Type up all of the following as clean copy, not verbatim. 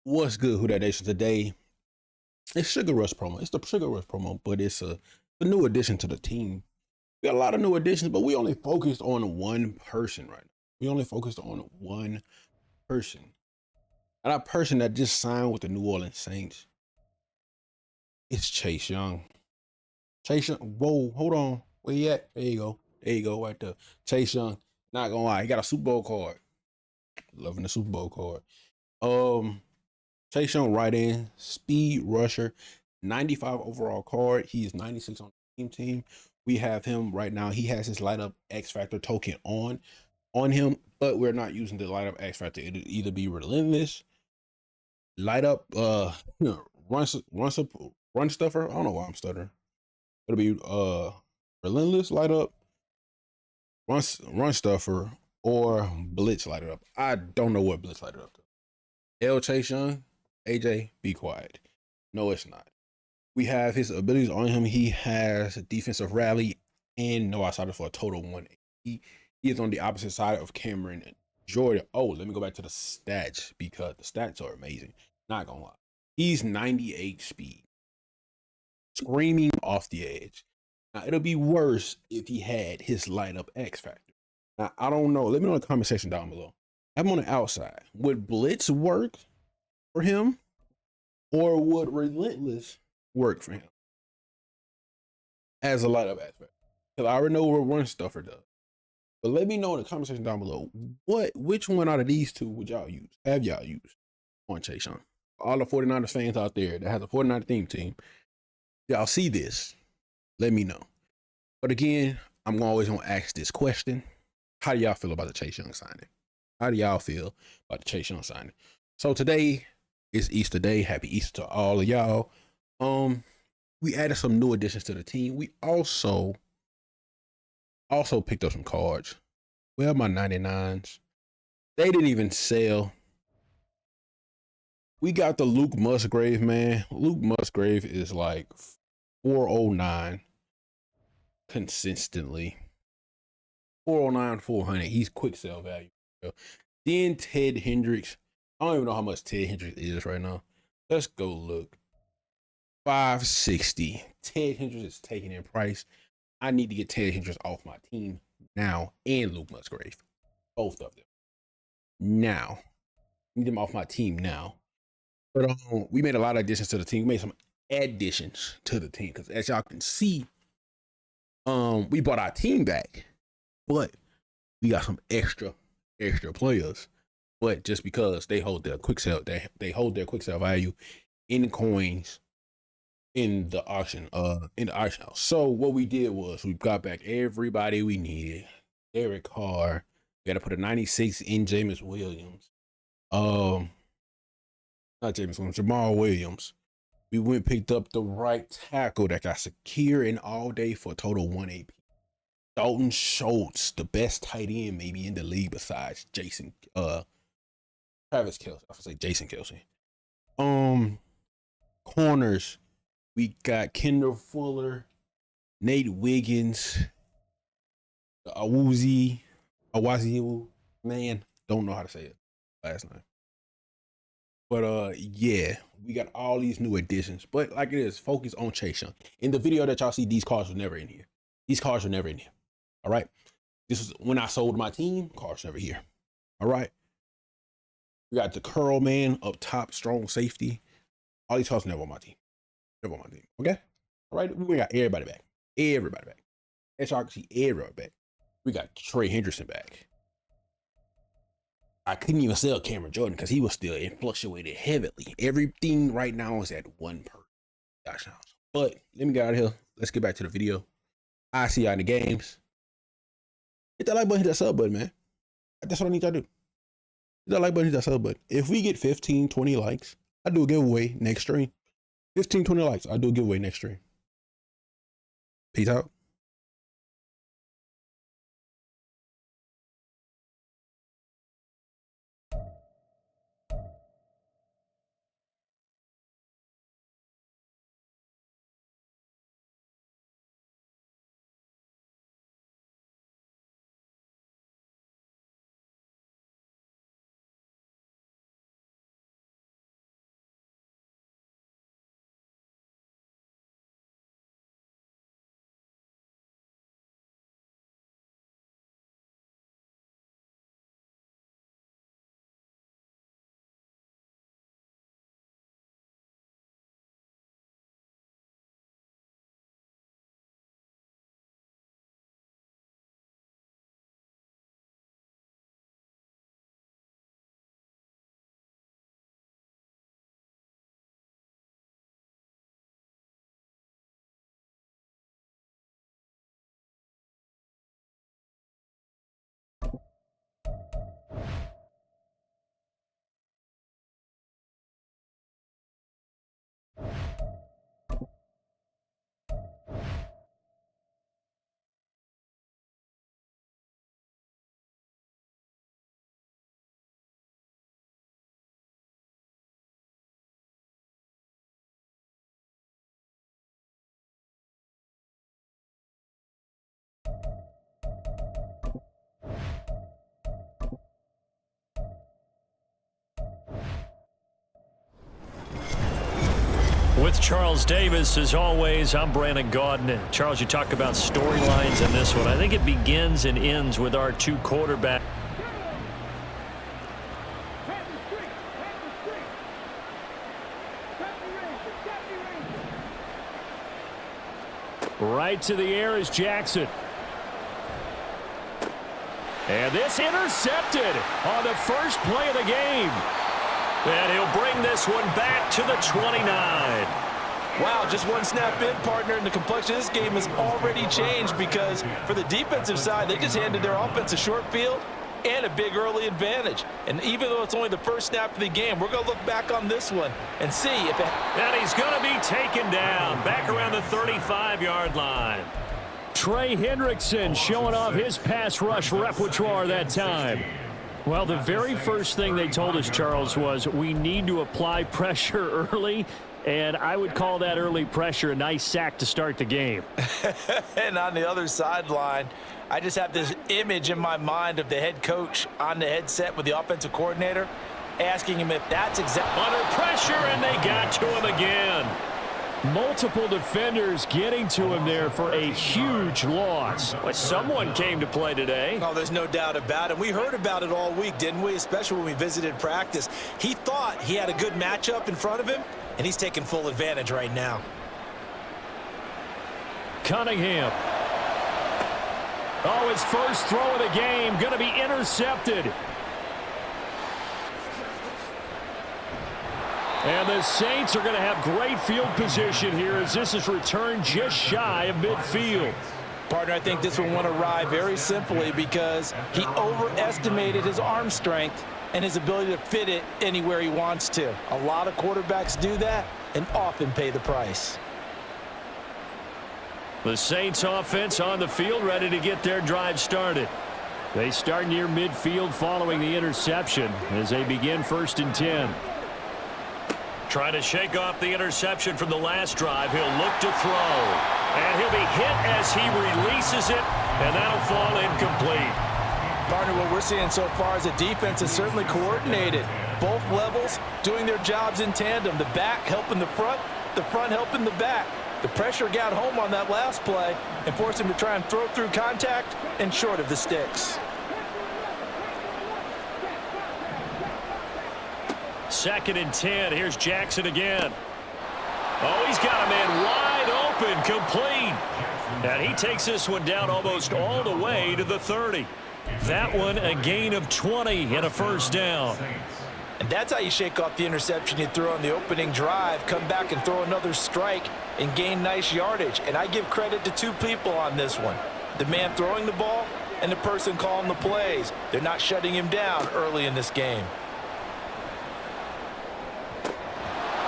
What's good, Who That Nation? Today, it's Sugar Rush promo. It's the Sugar Rush promo, but it's a new addition to the team. We got a lot of new additions, but we only focused on one person right now. We only focused on one person. And that person that just signed with the New Orleans Saints, it's Chase Young. Chase Young, whoa, hold on. Where you at? There you go. There you go, right there. Chase Young, not gonna lie, he got a Super Bowl card. Loving the Super Bowl card. Chase Young, right in, speed rusher, 95 overall card. He is 96 on the team. We have him right now. He has his light up X Factor token on him, but we're not using the light up X Factor. It'll either be relentless, light up, run run stuffer. I don't know why I'm stuttering. It'll be relentless, light up, run stuffer, or blitz light it up. I don't know what blitz light it up to. L Chase Young, AJ, be quiet. No, it's not. We have his abilities on him. He has defensive rally and no outsider for a total 180. He is on the opposite side of Cameron Jordan. Oh, let me go back to the stats because the stats are amazing. Not gonna lie. He's 98 speed, screaming off the edge. Now, it'll be worse if he had his light up X Factor. Now, I don't know. Let me know in the comment section down below. I'm on the outside. Would Blitz work for him? Or would Relentless work for him as a light up aspect? Because I already know what Run Stuffer does. But let me know in the comment section down below which one out of these two would y'all use? Have y'all used on Chase Young? All the 49ers fans out there that has a 49er theme team, y'all see this, let me know. But again, I'm always gonna ask this question. How do y'all feel about the Chase Young signing? How do y'all feel about the Chase Young signing? So today is Easter Day. Happy Easter to all of y'all. We added some new additions to the team. We also picked up some cards. Well, my 99s. They didn't even sell. We got the Luke Musgrave, man. Luke Musgrave is like 409 consistently. 409, 400. He's quick sell value. Then Ted Hendricks. I don't even know how much Ted Hendricks is right now. Let's go look. 560. Ted Hendricks is taking in price. I need to get Ted Hendricks off my team now and Luke Musgrave. Both of them. Now. I need them off my team now. But we made a lot of additions to the team. We made some additions to the team. Because as y'all can see, we brought our team back. But we got some extra players. But just because they hold their quick sale, they hold their quick sale value in coins in the auction house. So what we did was we got back everybody we needed. Eric Carr. We got to put a 96 in Jameis Williams. Not Jameis Williams, Jamal Williams. We went picked up the right tackle that got secure in all day for a total 1 AP. Dalton Schultz, the best tight end maybe in the league besides Travis Kelce. I should say Jason Kelce. Corners. We got Kendall Fuller, Nate Wiggins, Awazi, man, don't know how to say it last name. But yeah, we got all these new additions. But like it is, focus on Chase Young. In the video that y'all see, these cards were never in here. These cards were never in here. All right. This is when I sold my team, cards never here. All right. We got the curl man up top, strong safety. All these cards never on my team. Never on my team. Okay. All right. We got everybody back. Everybody back. As y'all can see, everybody back. We got Trey Henderson back. I couldn't even sell Cameron Jordan because he was still fluctuated heavily. Everything right now is at one per. But let me get out of here. Let's get back to the video. I see y'all in the games. Hit that like button, hit that sub button, man. That's what I need y'all to do. Hit that like button, hit that sub button. If we get 15, 20 likes, I do a giveaway next stream. 15, 20 likes, I do a giveaway next stream. Peace out. With Charles Davis, as always, I'm Brandon Gaudin. Charles, you talk about storylines in this one. I think it begins and ends with our two quarterbacks. Right to the air is Jackson. And this intercepted on the first play of the game. And he'll bring this one back to the 29. Wow, just one snap in, partner, and the complexion of this game has already changed because for the defensive side, they just handed their offense a short field and a big early advantage. And even though it's only the first snap of the game, we're going to look back on this one and see if it... And he's going to be taken down back around the 35-yard line. Trey Hendrickson showing off his pass rush repertoire that time. Well, the very first thing they told us, Charles, was we need to apply pressure early, and I would call that early pressure a nice sack to start the game. And on the other sideline, I just have this image in my mind of the head coach on the headset with the offensive coordinator asking him if that's exactly... Under pressure, and they got to him again. Multiple defenders getting to him there for a huge loss. Well, someone came to play today. Oh, there's no doubt about it. We heard about it all week, didn't we? Especially when we visited practice. He thought he had a good matchup in front of him, and he's taking full advantage right now. Cunningham. Oh, his first throw of the game going to be intercepted. And the Saints are going to have great field position here as this is returned just shy of midfield. Partner, I think this one went awry very simply because he overestimated his arm strength and his ability to fit it anywhere he wants to. A lot of quarterbacks do that and often pay the price. The Saints offense on the field ready to get their drive started. They start near midfield following the interception as they begin 1st and 10. Trying to shake off the interception from the last drive. He'll look to throw. And he'll be hit as he releases it, and that'll fall incomplete. Partner, what we're seeing so far is the defense is certainly coordinated. Both levels doing their jobs in tandem. The back helping the front helping the back. The pressure got home on that last play and forced him to try and throw through contact and short of the sticks. 2nd and 10. Here's Jackson again. Oh, he's got a man wide open, complete. And he takes this one down almost all the way to the 30. That one a gain of 20 and a first down. And that's how you shake off the interception you threw on the opening drive, come back and throw another strike and gain nice yardage. And I give credit to two people on this one. The man throwing the ball and the person calling the plays. They're not shutting him down early in this game.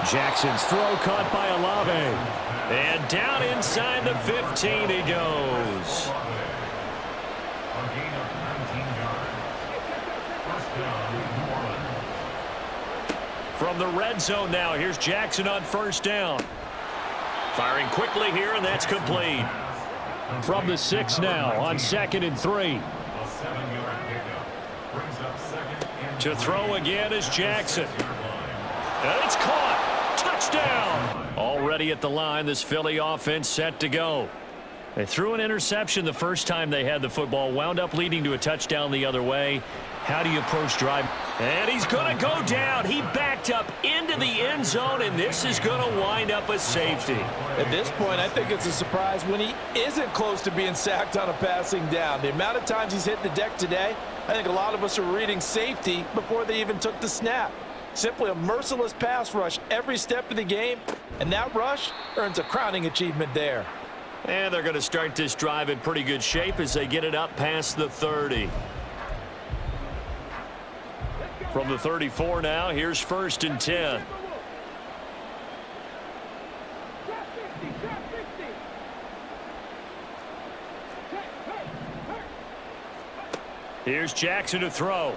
Jackson's throw caught by Olave. And down inside the 15 he goes. From the red zone now, here's Jackson on 1st down. Firing quickly here, and that's complete. From the 6 now on 2nd and 3. To throw again is Jackson. And it's caught. Touchdown. Already at the line, this Philly offense set to go. They threw an interception the first time they had the football, wound up leading to a touchdown the other way. How do you approach drive? And he's going to go down. He backed up into the end zone, and this is going to wind up a safety. At this point, I think it's a surprise when he isn't close to being sacked on a passing down. The amount of times he's hit the deck today, I think a lot of us are reading safety before they even took the snap. Simply a merciless pass rush every step of the game, and that rush earns a crowning achievement there. And they're going to start this drive in pretty good shape as they get it up past the 30. From the 34 now, here's 1st and 10. Here's Jackson to throw.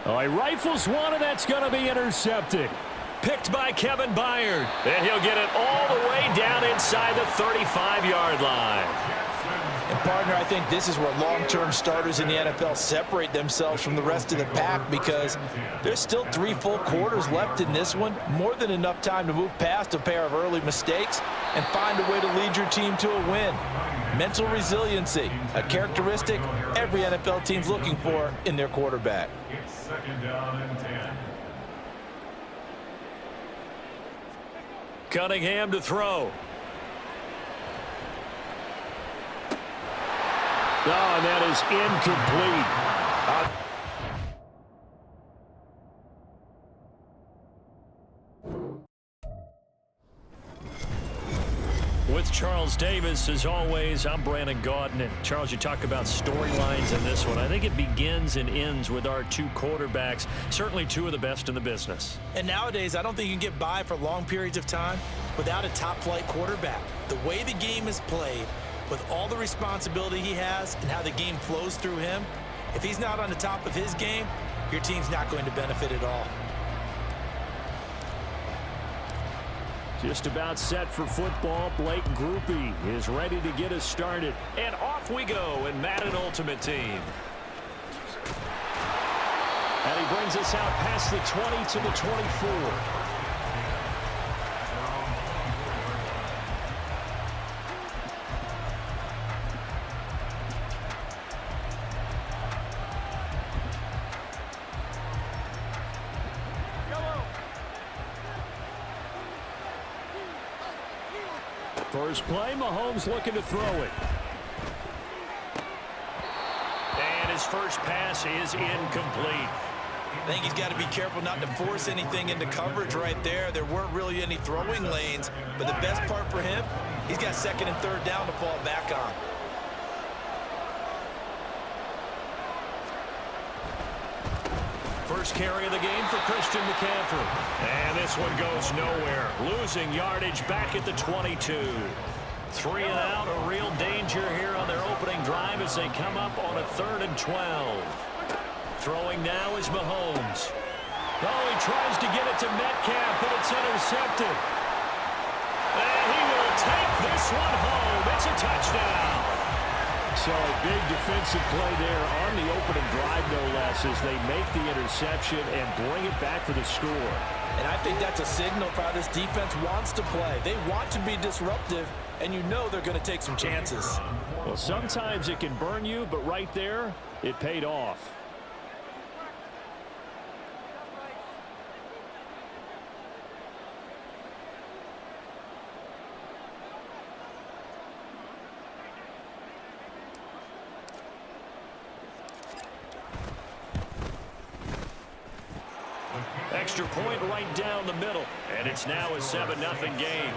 Oh, he rifles one, and that's going to be intercepted. Picked by Kevin Byard. And he'll get it all the way down inside the 35-yard line. And partner, I think this is where long-term starters in the NFL separate themselves from the rest of the pack, because there's still 3 full quarters left in this one. More than enough time to move past a pair of early mistakes and find a way to lead your team to a win. Mental resiliency, a characteristic every NFL team's looking for in their quarterback. It's second down and 10. Cunningham to throw. Oh, and that is incomplete. With Charles Davis, as always, I'm Brandon Gaudin. And Charles, you talk about storylines in this one. I think it begins and ends with our 2 quarterbacks, certainly 2 of the best in the business. And nowadays, I don't think you can get by for long periods of time without a top-flight quarterback. The way the game is played, with all the responsibility he has and how the game flows through him, if he's not on the top of his game, your team's not going to benefit at all. Just about set for football. Blake Groupie is ready to get us started. And off we go in Madden Ultimate Team. And he brings us out past the 20 to the 24. First play, Mahomes looking to throw it. And his first pass is incomplete. I think he's got to be careful not to force anything into coverage right there. There weren't really any throwing lanes, but the best part for him, he's got 2nd and 3rd down to fall back on. First carry of the game for Christian McCaffrey. And this one goes nowhere. Losing yardage back at the 22. 3 and out, a real danger here on their opening drive as they come up on a 3rd and 12. Throwing now is Mahomes. Oh, he tries to get it to Metcalf, but it's intercepted. And he will take this one home. It's a touchdown. So a big defensive play there on the opening drive, no less, as they make the interception and bring it back for the score. And I think that's a signal for how this defense wants to play. They want to be disruptive, and you know they're going to take some chances. Well, sometimes it can burn you, but right there, it paid off. Extra point right down the middle, and it's now a 7-0 game.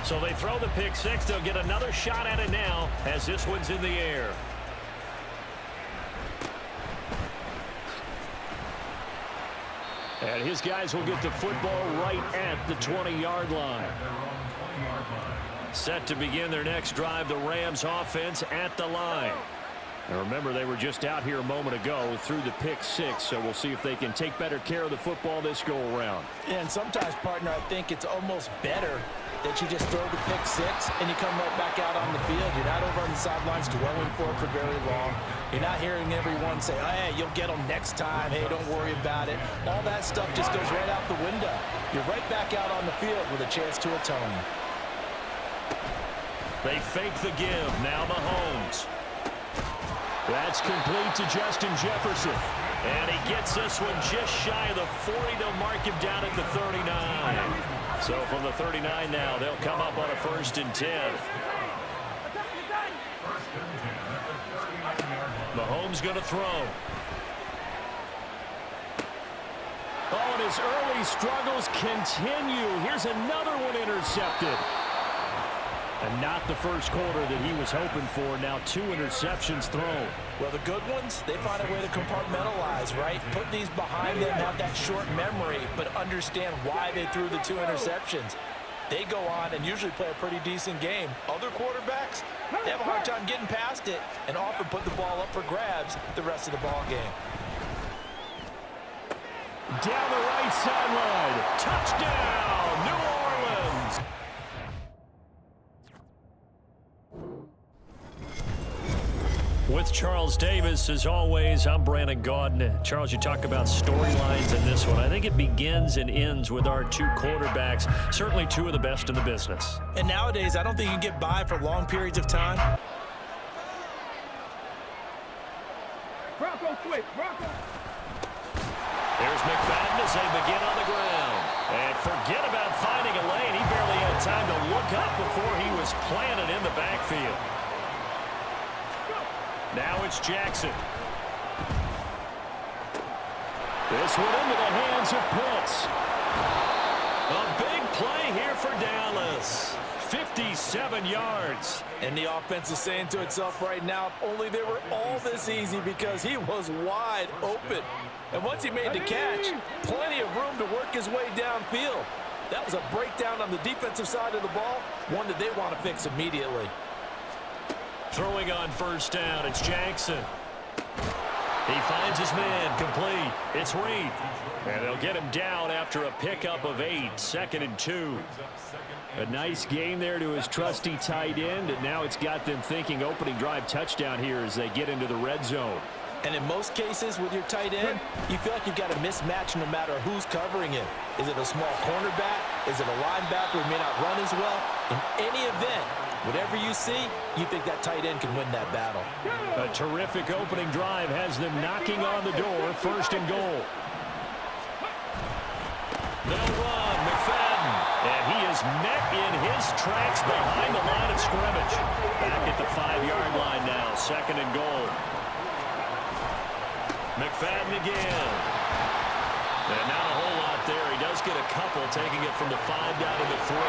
So they throw the pick 6. They'll get another shot at it now as this one's in the air. And his guys will get the football right at the 20-yard line. Set to begin their next drive, the Rams offense at the line. And remember, they were just out here a moment ago through the pick 6, so we'll see if they can take better care of the football this go-around. Yeah, and sometimes, partner, I think it's almost better that you just throw the pick 6 and you come right back out on the field. You're not over on the sidelines dwelling for it for very long. You're not hearing everyone say, oh, hey, you'll get them next time. Hey, don't worry about it. All that stuff just goes right out the window. You're right back out on the field with a chance to atone. They fake the give. Now Mahomes. That's complete to Justin Jefferson. And he gets this one just shy of the 40. They'll mark him down at the 39. So from the 39 now, they'll come up on a 1st and 10. Mahomes going to throw. Oh, and his early struggles continue. Here's another one intercepted. And not the first quarter that he was hoping for. Now 2 interceptions thrown. Well, the good ones, they find a way to compartmentalize, right? Put these behind them, have that short memory, but understand why they threw the 2 interceptions. They go on and usually play a pretty decent game. Other quarterbacks, they have a hard time getting past it and often put the ball up for grabs the rest of the ball game. Down the right sideline. Touchdown, New Orleans. With Charles Davis, as always, I'm Brandon Gaudin. Charles, you talk about storylines in this one. I think it begins and ends with our two quarterbacks, certainly two of the best in the business. And nowadays, I don't think you can get by for long periods of time. Bronco quick, Bronco. There's McFadden as they begin on the ground. And forget about finding a lane. He barely had time to look up before he was planted in the backfield. Now it's Jackson. This one into the hands of Pitts. A big play here for Dallas. 57 yards. And the offense is saying to itself right now, if only they were all this easy, because he was wide open. And once he made the catch, plenty of room to work his way downfield. That was a breakdown on the defensive side of the ball, one that they want to fix immediately. Throwing on first down, it's Jackson. He finds his man, complete. It's Reed. And they'll get him down after a pickup of 8, 2nd and 2. A nice gain there to his trusty tight end, and now it's got them thinking opening drive touchdown here as they get into the red zone. And in most cases with your tight end, you feel like you've got a mismatch no matter who's covering him. Is it a small cornerback? Is it a linebacker who may not run as well? In any event, whatever you see, you think that tight end can win that battle. A terrific opening drive has them knocking on the door, 1st and goal. They'll run, McFadden, and he is met in his tracks behind the line of scrimmage. Back at the 5-yard line now, 2nd and goal. McFadden again. And not a whole lot there. He does get a couple, taking it from the 5 down to the 3.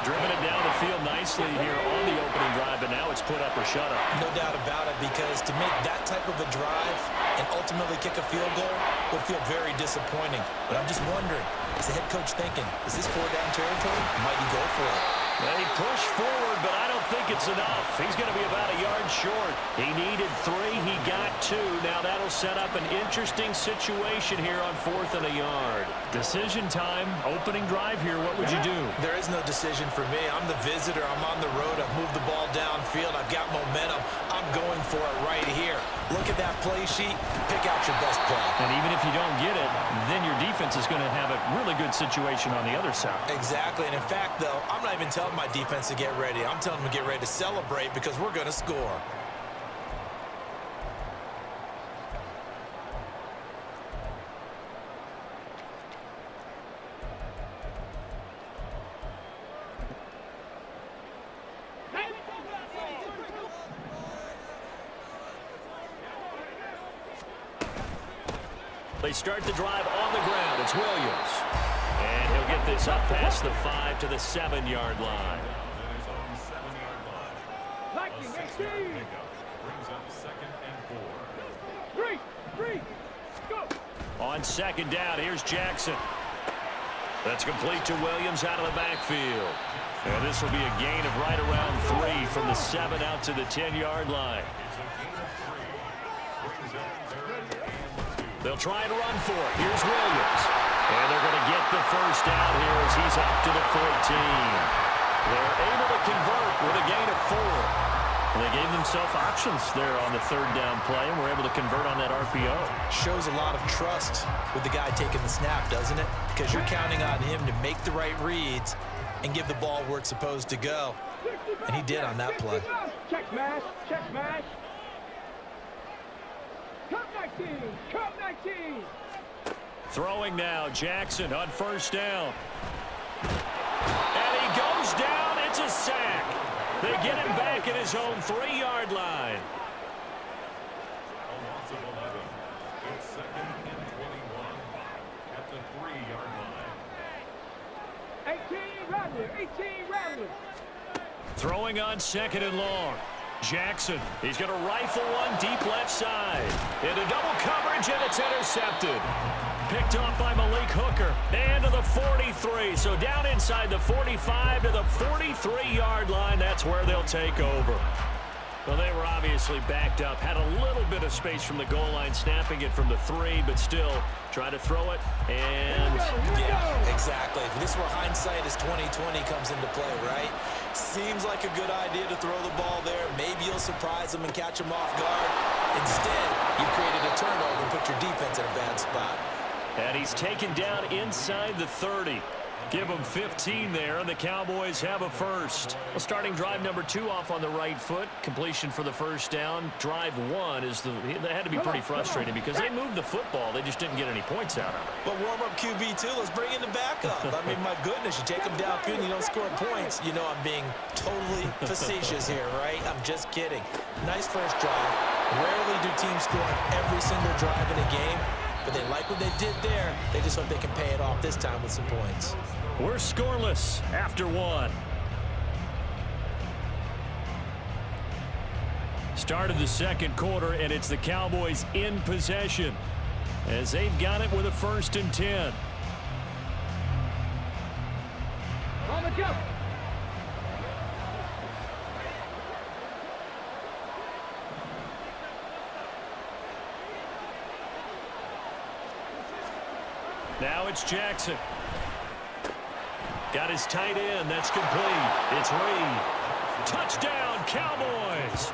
Driven it down the field nicely here on the opening drive, but now it's put up or shut up. No doubt about it, because to make that type of a drive and ultimately kick a field goal would feel very disappointing. But I'm just wondering, is the head coach thinking, is this 4-down territory? Might he go for it? Well, he pushed forward, but I don't think it's enough. He's going to be about a yard short. He needed 3. He got 2. Now that'll set up an interesting situation here on 4th and a yard. Decision time. Opening drive here. What would you do? There is no decision for me. I'm the visitor. I'm on the road. I've moved the ball downfield. I've got momentum. I'm going for it right here. Look at that play sheet. Pick out your best play. And even if you don't get it, then your defense is going to have a really good situation on the other side. Exactly. And in fact, though, I'm not even telling my defense to get ready. I'm telling them to get ready to celebrate, because we're going to score. They start the drive on the ground. It's Williams. And he'll get this up past the 5 to the 7-yard line. Brings up 2nd and 4. 3, go. On 2nd down, here's Jackson. That's complete to Williams out of the backfield. And this will be a gain of right around 3 from the 7 out to the 10-yard line. They'll try and run for it. Here's Williams. And they're going to get the first down here as he's up to the 14. They're able to convert with a gain of 4. And they gave themselves options there on the 3rd down play, and were able to convert on that RPO. Shows a lot of trust with the guy taking the snap, doesn't it? Because you're counting on him to make the right reads and give the ball where it's supposed to go. And he did on that play. Check smash, check smash. Come 19, come 19. Throwing now, Jackson on 1st down. And he goes down. It's a sack. They get him back at his own 3-yard line. A loss of 11. It's 2nd and 21 at the 3-yard line. 18 Rattler, 18 Rattler. Throwing on 2nd and long. Jackson, he's going to rifle one deep left side. Into double coverage, and it's intercepted. Picked off by Malik Hooker. And to the 43. So down inside the 45 to the 43-yard line. That's where they'll take over. Well, they were obviously backed up, had a little bit of space from the goal line, snapping it from the 3, but still try to throw it, and... Yeah, exactly. This is where hindsight is 20/20 comes into play, right? Seems like a good idea to throw the ball there. Maybe you'll surprise them and catch them off guard. Instead, you've created a turnover and put your defense in a bad spot. And he's taken down inside the 30. Give them 15 there, and the Cowboys have a first. Well, starting drive number 2 off on the right foot. Completion for the first down. Drive 1 is that had to be pretty frustrating because they moved the football. They just didn't get any points out of it. But warm-up QB2, let's bring in the backup. I mean, my goodness, you take them downfield and you don't score points. You know I'm being totally facetious here, right? I'm just kidding. Nice first drive. Rarely do teams score on every single drive in a game, but they like what they did there. They just hope they can pay it off this time with some points. We're scoreless after 1. Start of the second quarter, and it's the Cowboys in possession as they've got it with a 1st and 10. On the jump. Now it's Jackson. Got his tight end. That's complete. It's Reed. Touchdown, Cowboys.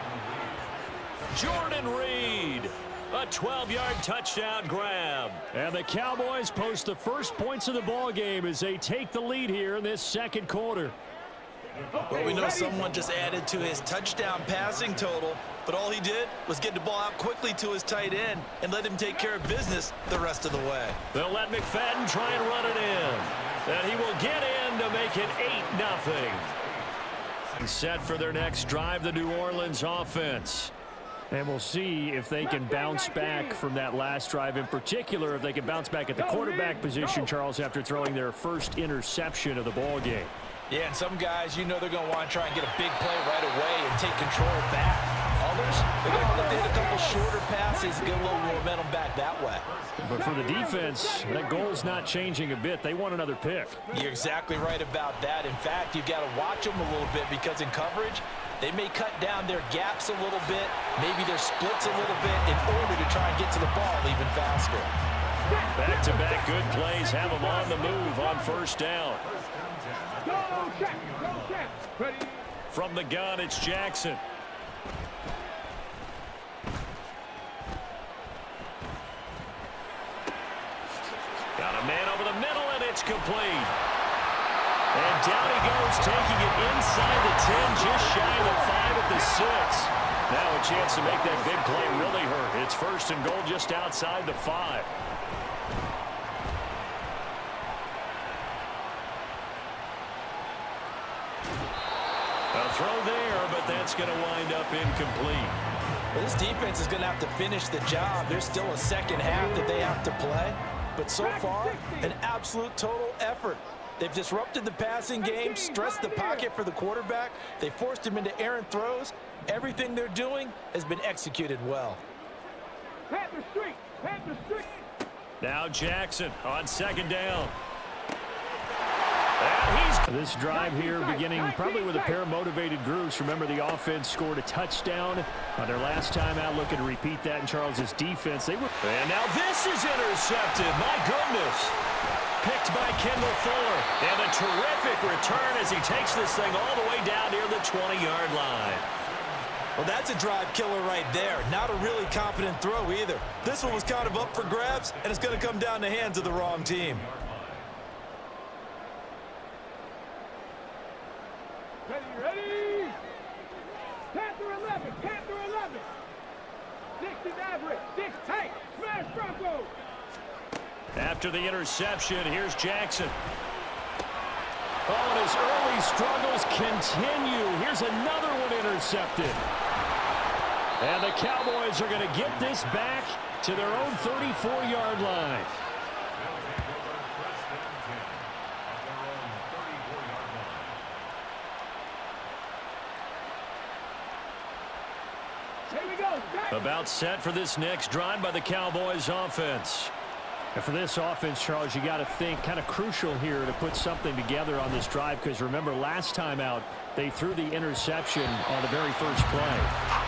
Jordan Reed. A 12-yard touchdown grab. And the Cowboys post the first points of the ball game as they take the lead here in this second quarter. Well, we know someone just added to his touchdown passing total, but all he did was get the ball out quickly to his tight end and let him take care of business the rest of the way. They'll let McFadden try and run it in. And he will get in to make it 8-0. Set for their next drive, the New Orleans offense. And we'll see if they can bounce back from that last drive, in particular if they can bounce back at the quarterback position, Charles, after throwing their first interception of the ball game. Yeah, and some guys, you know they're going to want to try and get a big play right away and take control back. Others, they're going to look to hit a couple shorter passes and get a little momentum back that way. But for the defense, that goal's not changing a bit. They want another pick. You're exactly right about that. In fact, you've got to watch them a little bit because in coverage, they may cut down their gaps a little bit, maybe their splits a little bit in order to try and get to the ball even faster. Back-to-back good plays have them on the move on first down. Go, check. Go, check. Ready. From the gun, it's Jackson. Got a man over the middle, and it's complete. And down he goes, taking it inside the 10, just shy of the 5 at the 6. Now a chance to make that big play really hurt. It's 1st and goal just outside the 5. A throw there, but that's going to wind up incomplete. Well, this defense is going to have to finish the job. There's still a second half that they have to play. But so far, an absolute total effort. They've disrupted the passing game, stressed the pocket for the quarterback. They forced him into errant throws. Everything they're doing has been executed well. Panther Street. Panther Street. Now Jackson on 2nd down. This drive here beginning probably with a pair of motivated groups. Remember, the offense scored a touchdown on their last time out. Looking to repeat that in Charles's defense. And now this is intercepted. My goodness. Picked by Kendall Fuller. And a terrific return as he takes this thing all the way down near the 20-yard line. Well, that's a drive killer right there. Not a really confident throw either. This one was kind of up for grabs, and it's going to come down the hands of the wrong team. Ready. Panther 11. Panther 11. 6 is average. 6. Hey, smash Bronco. After the interception, here's Jackson. Oh, and his early struggles continue. Here's another one intercepted. And the Cowboys are going to get this back to their own 34-yard line. Here we go. About set for this next drive by the Cowboys offense. And for this offense, Charles, you got to think kind of crucial here to put something together on this drive, because remember last time out they threw the interception on the very first play.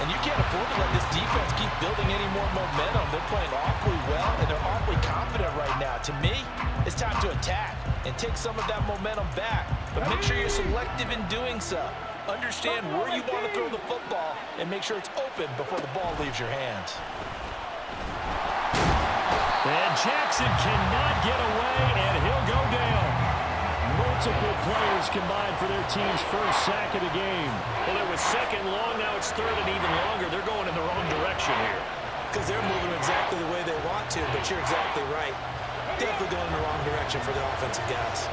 And you can't afford to let this defense keep building any more momentum. They're playing awfully well, and they're awfully confident right now. To me, it's time to attack and take some of that momentum back. But make sure you're selective in doing so. Understand where you want to throw the football and make sure it's open before the ball leaves your hands. And Jackson cannot get away, and he'll go down. Multiple players combined for their team's first sack of the game. Well, it was second long, now it's third and even longer. They're going in the wrong direction here. Because they're moving exactly the way they want to, but you're exactly right. Definitely going in the wrong direction for the offensive guys.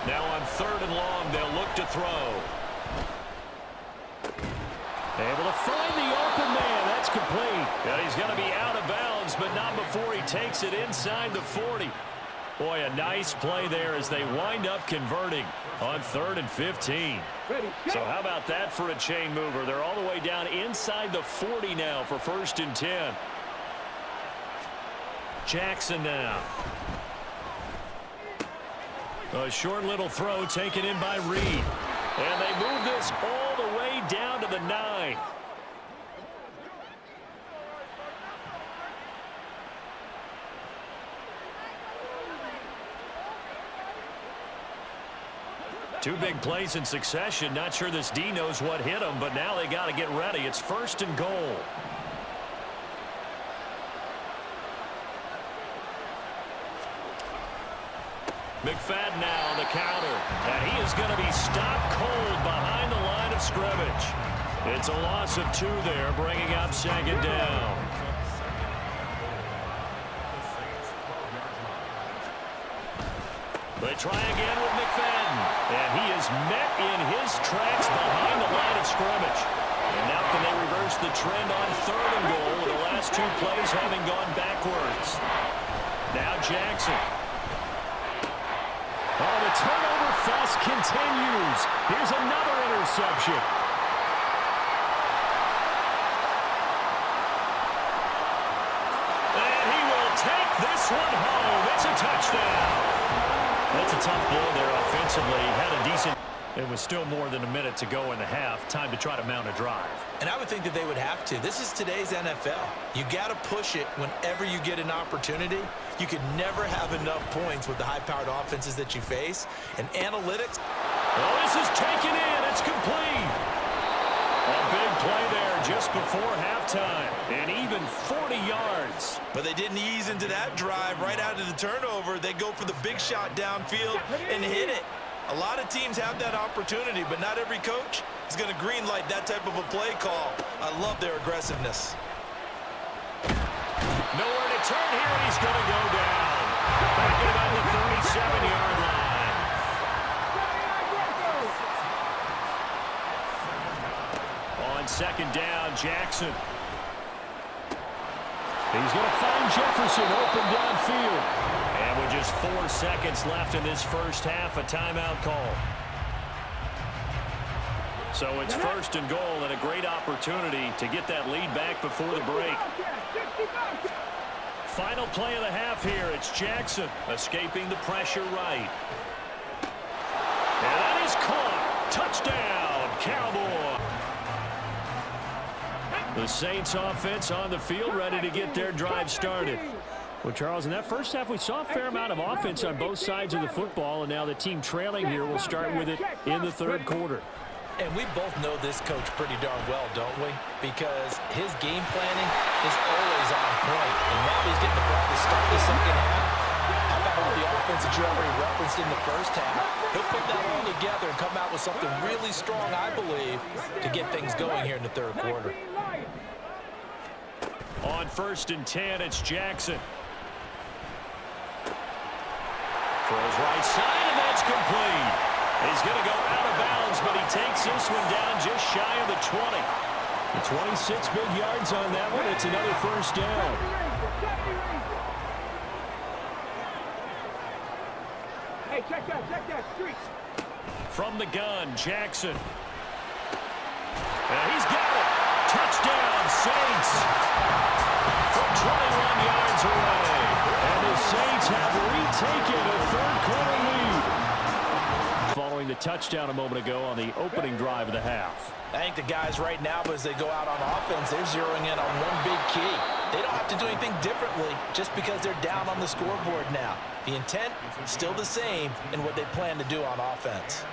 Now on third and long, they'll look to throw. Able to find the open man. That's complete. Yeah, he's going to be out of bounds, but not before he takes it inside the 40. Boy, a nice play there as they wind up converting on 3rd and 15. So how about that for a chain mover? They're all the way down inside the 40 now for 1st and 10. Jackson now. A short little throw taken in by Reed. And they move this all the way down to the 9. Two big plays in succession. Not sure this D knows what hit him, but now they got to get ready. It's 1st and goal. McFadden now on the counter, and he is going to be stopped cold behind the line of scrimmage. It's a loss of 2 there, bringing up 2nd down. They try again with McFadden, and he is met in his tracks behind the line of scrimmage. And now can they reverse the trend on 3rd and goal with the last 2 plays having gone backwards. Now Jackson. Oh, the turnover fest continues. Here's another interception. And he will take this one home. It's a touchdown. That's a tough blow there offensively. Had a decent... It was still more than a minute to go in the half. Time to try to mount a drive. And I would think that they would have to. This is today's NFL. You got to push it whenever you get an opportunity. You could never have enough points with the high-powered offenses that you face. And analytics... Oh, this is taken in. It's complete. A big play there just before halftime. And even 40 yards. But they didn't ease into that drive right out of the turnover. They go for the big shot downfield and hit it. A lot of teams have that opportunity, but not every coach is going to greenlight that type of a play call. I love their aggressiveness. Nowhere to turn here, and he's going to go down. Back at about the 37-yard line. On 2nd down, Jackson. He's going to find Jefferson open downfield. And with just 4 seconds left in this first half, a timeout call. So it's 1st and goal and a great opportunity to get that lead back before the break. Final play of the half here. It's Jackson escaping the pressure right. And that is caught. Touchdown, Cowboy. The Saints offense on the field ready to get their drive started. Well, Charles, in that first half, we saw a fair amount of offense on both sides of the football, and now the team trailing here will start with it in the 3rd quarter. And we both know this coach pretty darn well, don't we? Because his game planning is always on point. And now he's getting the ball to start the 2nd half. How about with the offense that you already referenced in the first half? He'll put that all together and come out with something really strong, I believe, to get things going here in the 3rd quarter. On 1st and 10, it's Jackson. Throws right side, and that's complete. He's going to go out of bounds, but he takes this one down just shy of the 20. The 26 big yards on that one. It's another 1st down. Hey, check that street. From the gun, Jackson. And he's Saints from 21 yards away. And the Saints have retaken a third-quarter lead. Following the touchdown a moment ago on the opening drive of the half. I think the guys right now, as they go out on offense, they're zeroing in on one big key. They don't have to do anything differently just because they're down on the scoreboard now. The intent, still the same in what they plan to do on offense.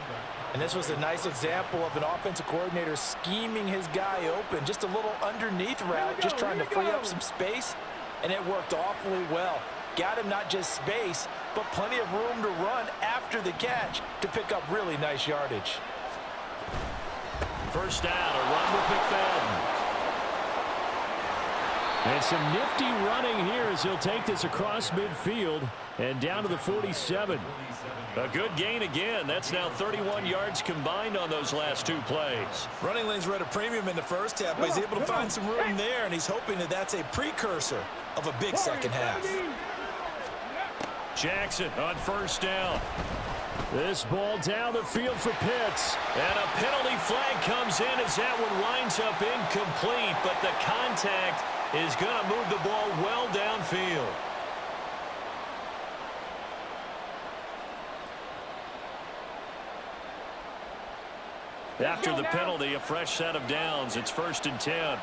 And this was a nice example of an offensive coordinator scheming his guy open. Just a little underneath route, just trying to free up some space, and it worked awfully well. Got him not just space, but plenty of room to run after the catch to pick up really nice yardage. First down, a run with McFadden. And some nifty running here as he'll take this across midfield and down to the 47. A good gain again. That's now 31 yards combined on those last two plays. Running lanes were at a premium in the first half, but he's able to find some room there, and he's hoping that that's a precursor of a big second half. Jackson on first down. This ball down the field for Pitts. And a penalty flag comes in as that one winds up incomplete, but the contact is going to move the ball well downfield. After the penalty, a fresh set of downs. It's 1st and 10.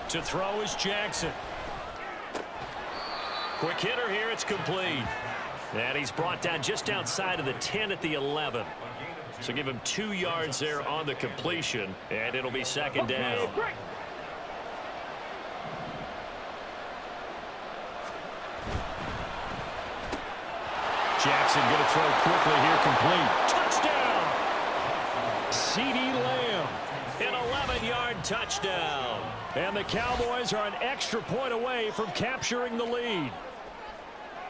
To throw is Jackson. Quick hitter here, it's complete. And he's brought down just outside of the 10 at the 11. So give him 2 yards there on the completion, and it'll be second down. Jackson going to throw quickly here, complete. Touchdown! CeeDee Lamb, an 11-yard touchdown. And the Cowboys are an extra point away from capturing the lead.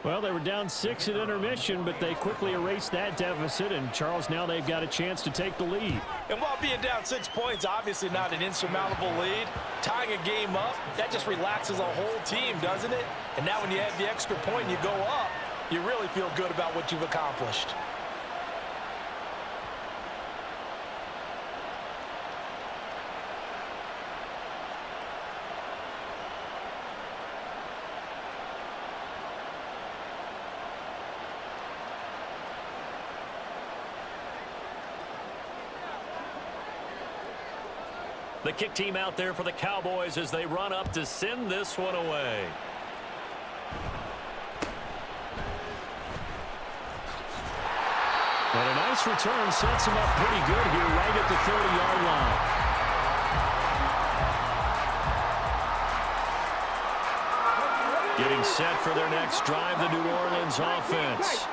Well, they were down 6 at intermission, but they quickly erased that deficit, and Charles, now they've got a chance to take the lead. And while being down 6 points, obviously not an insurmountable lead, tying a game up, that just relaxes a whole team, doesn't it? And now when you have the extra point and you go up, you really feel good about what you've accomplished. The kick team out there for the Cowboys as they run up to send this one away. And a nice return sets him up pretty good here right at the 30-yard line. Getting set for their next drive, the New Orleans offense.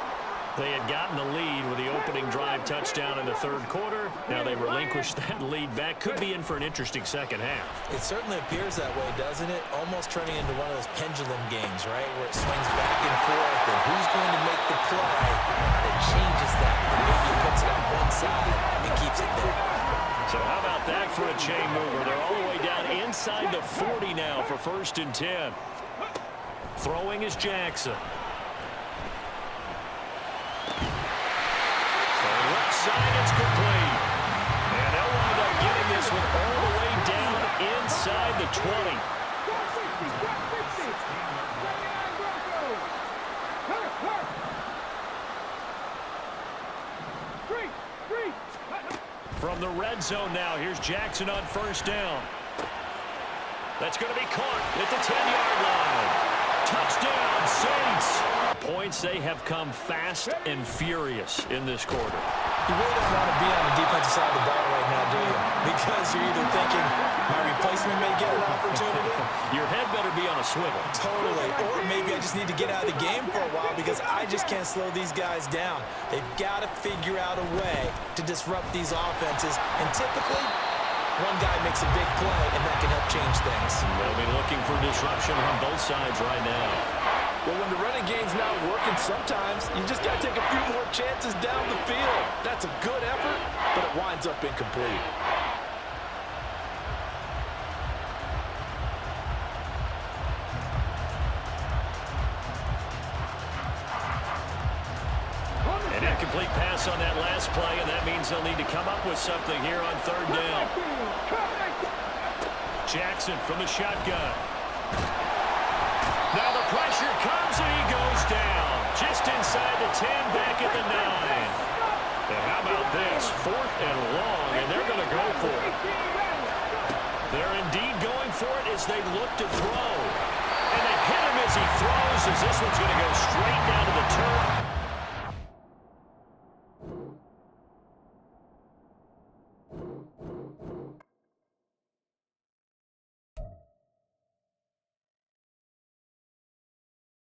They had gotten the lead with the opening drive touchdown in the third quarter. Now they relinquished that lead back. Could be in for an interesting second half. It certainly appears that way, doesn't it? Almost turning into one of those pendulum games, right? Where it swings back and forth, and who's going to make the play that changes that? Maybe it puts it on one side and keeps it there. So how about that for a chain mover? They're all the way down inside the 40 now for 1st and 10. Throwing is Jackson. Side, it's complete. And they'll wind up getting this one all the way down inside the 20. From the red zone now, here's Jackson on first down. That's going to be caught at the 10-yard line. Touchdown, Saints. Points, they have come fast and furious in this quarter. You really don't want to be on the defensive side of the ball right now, do you? Because you're either thinking, my replacement may get an opportunity. Your head better be on a swivel. Totally. Or maybe I just need to get out of the game for a while because I just can't slow these guys down. They've got to figure out a way to disrupt these offenses. And typically, one guy makes a big play, and that can help change things. They'll be looking for disruption on both sides right now. Well, when the running game's not working, sometimes you just got to take a few more chances down the field. That's a good effort, but it winds up incomplete. incomplete pass on that last play, and that means they'll need to come up with something here on third down. Jackson from the shotgun. Now the pressure comes, and he goes down. Just inside the 10, back at the 9. And how about this? 4th and long, and they're going to go for it. They're indeed going for it as they look to throw. And they hit him as he throws, as this one's going to go straight down to the turf.